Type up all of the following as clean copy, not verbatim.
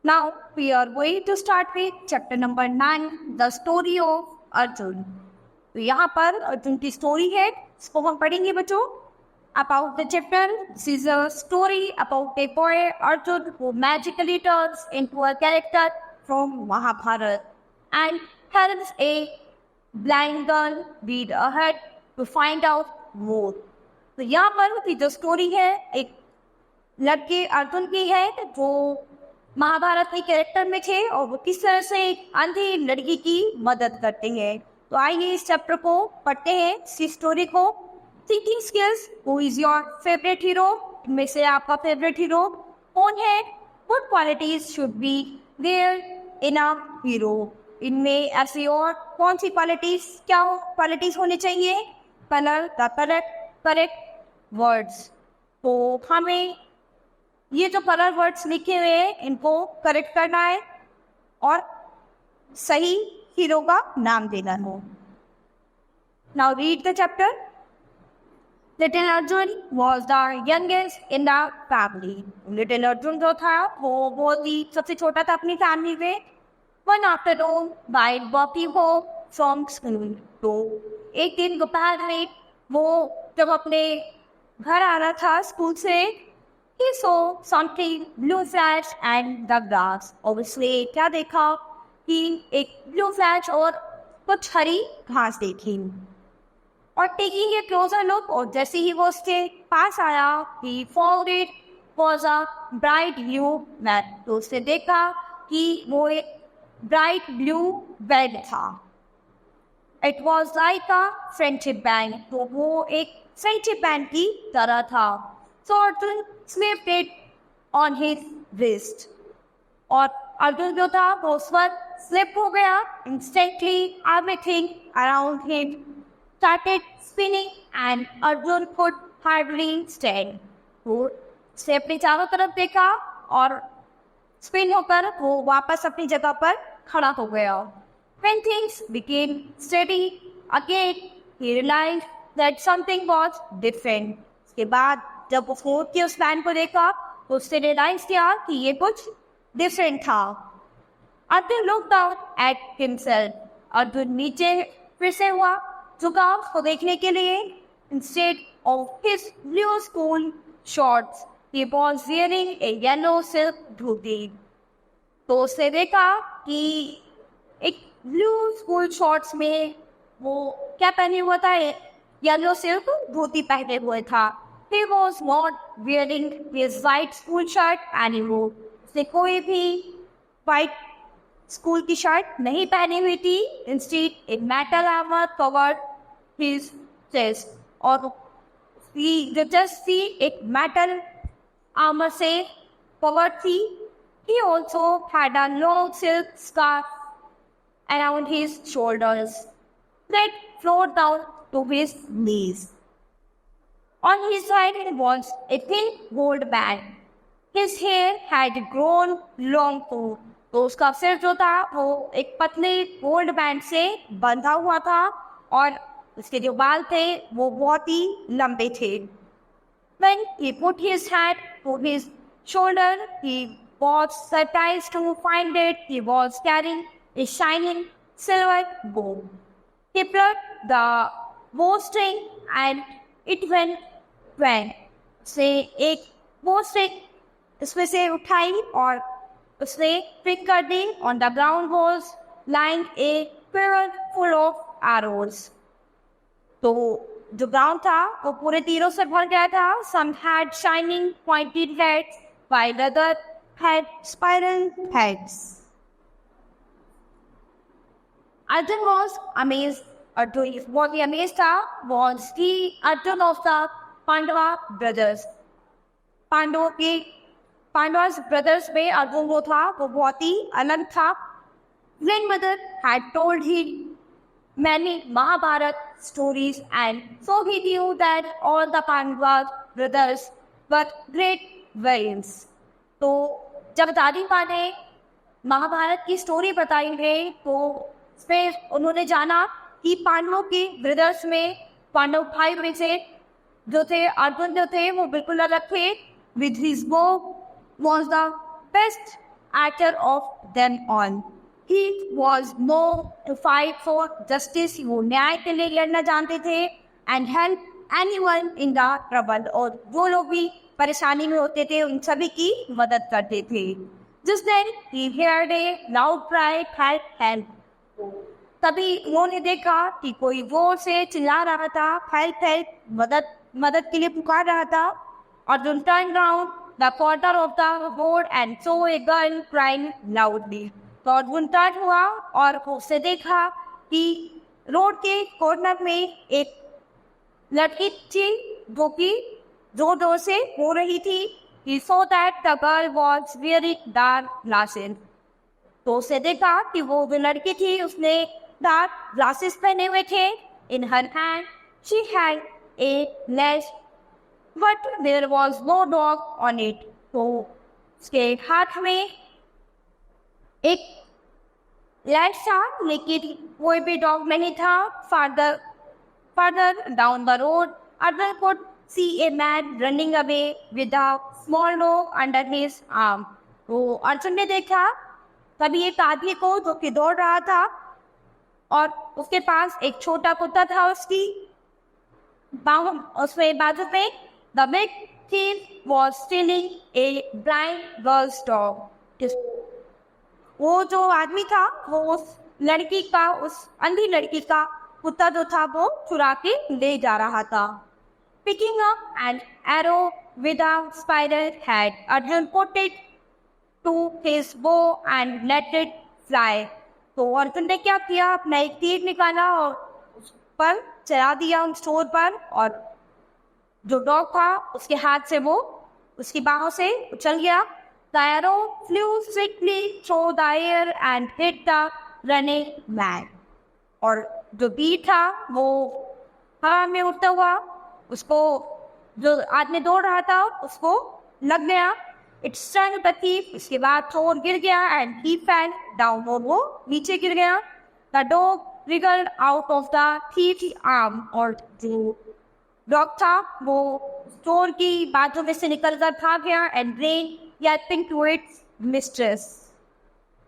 Now we are going to start with chapter number 9, the story of Arjun. तो यहाँ पर अर्जुन की story है, इसको हम पढ़ेंगे बच्चों. About the chapter, this is a story about a boy Arjun who magically turns into a character from Mahabharata and helps a blind girl read ahead to find out more. तो यहाँ पर की जो स्टोरी है एक लड़के अर्जुन की है जो महाभारत के कैरेक्टर में थे और वो किस तरह से एक अंधी लड़की की मदद करते हैं. तो आइए इस चैप्टर को पढ़ते हैं, इस स्टोरी को. Thinking skills, who is your favourite hero, इनमें से आपका फेवरेट हीरो कौन है. Good qualities should be there in a hero, इनमें ऐसी और कौन सी क्वालिटीज होनी चाहिए. कलर द करेक्ट वर्ड्स, तो हमें ये जो कलर वर्ड्स लिखे हुए हैं इनको करेक्ट करना है और सही हीरो का नाम देना हो. Now read the chapter. Little Arjun was the youngest in the family. Little Arjun जो था वो बहुत ही सबसे छोटा था अपनी फैमिली में. One afternoon while walking home from school, तो एक दिन दोपहर में वो जब अपने घर आ रहा था स्कूल से, he saw something blue flash and the grass. और उसने क्या देखा कि एक ब्लू फ्लैश और कुछ हरी घास देखी. और टेकिंग ए क्लोजर लुक, और जैसे ही वो उसके पास आया, he found it was a bright blue bed. तो उसने देखा कि वो एक ब्राइट ब्लू बेड था. It was like a friendship band. तो वो एक फ्रेंडशिप बैंड की तरह था. So Arjun slipped it on his wrist. और अर्जुन जो था वो उस वक्त स्लिप हो गया. Instantly everything around him started spinning and Arjun could hardly stand. वो उसने अपने चारों तरफ देखा और स्पिन होकर वो वापस अपनी जगह पर खड़ा हो गया. When things became steady again, he realized that something was different. उसके बाद जब उसने उठ के उस मैन को देखा तो उसने रियलाइज किया कि ये कुछ डिफरेंट था. Arjun looked down at himself. Arjun नीचे फिर से हुआ, झुका उसको देखने के लिए. Instead of his blue school shorts he was wearing a yellow silk dhoti. तो उसने देखा कि एक ब्लू स्कूल शॉर्ट्स में वो क्या पहने हुआ था, येलो सिल्क धोती पहने हुए था. He was not wearing his white school shirt anymore. उसने कोई भी white स्कूल की शर्ट नहीं पहनी हुई थी. Instead, a metal armor covered his chest. और just see एक metal armor से covered थी. He also had a long silk scarf around his shoulders that flowed down to his knees. On his side was a thin gold band. His hair had grown long too. तो उसका सिर जो था वो एक पतले gold band से बंधा हुआ था और उसके जो बाल थे वो बहुत ही लंबे थे. When he put his hand to his shoulder, he was surprised to find that he was carrying a shining silver bow. He plucked the bowstring and it went से एक वो स्टिक इसमें से उठाई और उसने पिक कर दी. On the ground was lying a quiver full of arrows. तो जो ग्राउंड था वो पूरे तीरों से भर गया था. Some had shining pointed heads while other had spiral heads. Arjun was amazed. Arjun what he amazed था was the Arjun of the Pandava brothers. Pandavas brothers में अर्जुन वो था वो बहुत ही अलग था. Grandmother had told him many Mahabharata stories and so he knew that all the Pandava brothers were great warriors. तो जब दादी माँ ने महाभारत की स्टोरी बताई है तो उसमें उन्होंने जाना कि पांडवों के ब्रदर्स में पांडव भाई में से जो थे अर्जुन जो थे वो बिल्कुल अलग थे. विद हिज बो was the best actor of them all. He was known to fight for justice. वो न्याय के लिए लड़ना जानते थे and help anyone in the trouble. और वो लोग भी परेशानी में होते थे उन सभी की मदद करते थे. Just then he heard a loud cry, help, help. तभी उन्होंने देखा कि कोई जोर से चिल्ला रहा था, हेल्प हेल्प, मदद के लिए पुकार रहा था. Arjun turned round the corner of the road and saw a girl crying loudly. तो अर्जुन टर्न हुआ और उसे देखा कि रोड के कॉर्नर में एक लड़की थी जो कि जोर जोर से रो रही थी. He saw that the girl was wearing dark glasses. तो उसे देखा कि वो जो लड़की थी उसने डार्क ग्लासेस पहने हुए थे. In her hand she had a leash but there was no dog on it. तो उसके हाथ में एक लैश था लेकिन कोई भी डॉग नहीं था. Further down the road Arjun could see a man running away with a small dog under his arm. तो अर्जुन ने देखा तभी एक आदमी को जो कि दौड़ रहा था और उसके पास एक छोटा कुत्ता था उसकी उसमें बाजू में. The big thief was stealing a blind girls dog. वो जो आदमी था वो उस लड़की का, उस अंधी लड़की का कुत्ता जो था वो चुरा के ले जा रहा था. Picking up an arrow with a spider head Arjun put it to his bow and let it fly. तो अर्जुन ने क्या किया, अपना एक तीर निकाला और उस पर चला दिया उन स्टोर पर. और जो डॉग था उसके हाथ से वो उसकी बाहों से उछल गया. The arrow flew swiftly through the air and hit the running man. और जो तीर था वो हवा में उड़ता हुआ उसको, जो आदमी दौड़ रहा था उसको लग गया. It struck the thief. इसके बाद थोर गिर गया and he fell down. और वो नीचे गिर गया. The dog wriggled out of the thief's arm. और जो डॉग था वो चोर की बातों में से निकलकर भाग गया and ran yelping to its mistress.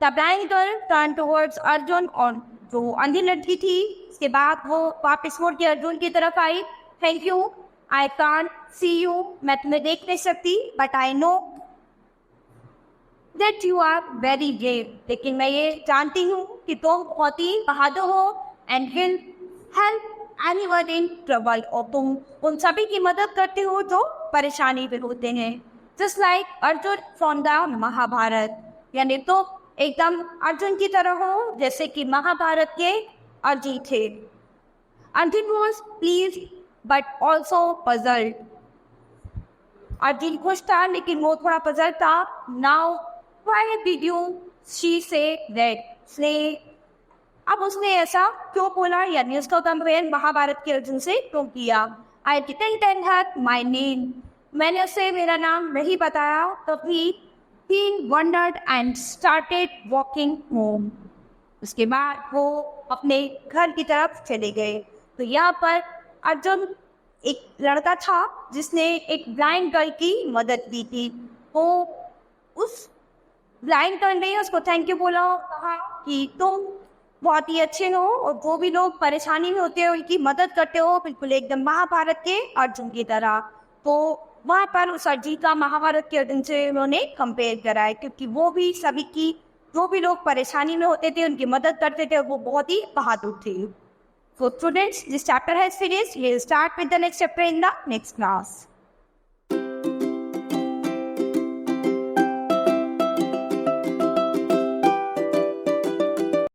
The blind girl turned towards Arjun. और जो अंधी लड़की थी इसके बाद वो वापस मुड़ के अर्जुन की तरफ आई. Thank you. I can't see you. मैं तुम्हें देख नहीं सकती but I know that you are very brave. लेकिन मैं ये जानती हूँ कि तुम बहुत ही बहादुर हो and will help anyone in trouble. और तुम उन सभी की मदद करते हो जो परेशानी में होते हैं. Just like Arjun from the Mahabharat. यानी तो एकदम अर्जुन की तरह हो जैसे कि महाभारत के अर्जुन थे. Arjun was pleased but also puzzled. Arjun खुश था लेकिन वो थोड़ा पजल था. Now why did you she say that? अब उसने ऐसा क्यों बोला, यानी उसका कंपेयर महाभारत के अर्जुन से क्यों किया. I didn't tell her my name. मैंने उसे मेरा नाम नहीं बताया. तभी he wondered and started walking home. उसके बाद वो अपने घर की तरफ चले गए. तो यहाँ पर अर्जुन एक लड़का था जिसने एक ब्लाइंड गर्ल की मदद की थी. वो उस ब्लाइंड गर्ल ने उसको थैंक यू बोला और कहा कि तुम बहुत ही अच्छे हो और जो भी लोग परेशानी में होते हैं उनकी मदद करते हो, बिल्कुल एकदम महाभारत के अर्जुन की तरह. तो वहाँ पर उस अर्जुन का महाभारत के अर्जुन से उन्होंने कंपेयर कराया क्योंकि वो भी सभी की, जो भी लोग परेशानी में होते थे उनकी मदद करते थे, वो बहुत ही बहादुर थे. So students, this chapter has finished. We will start with the next chapter in the next class.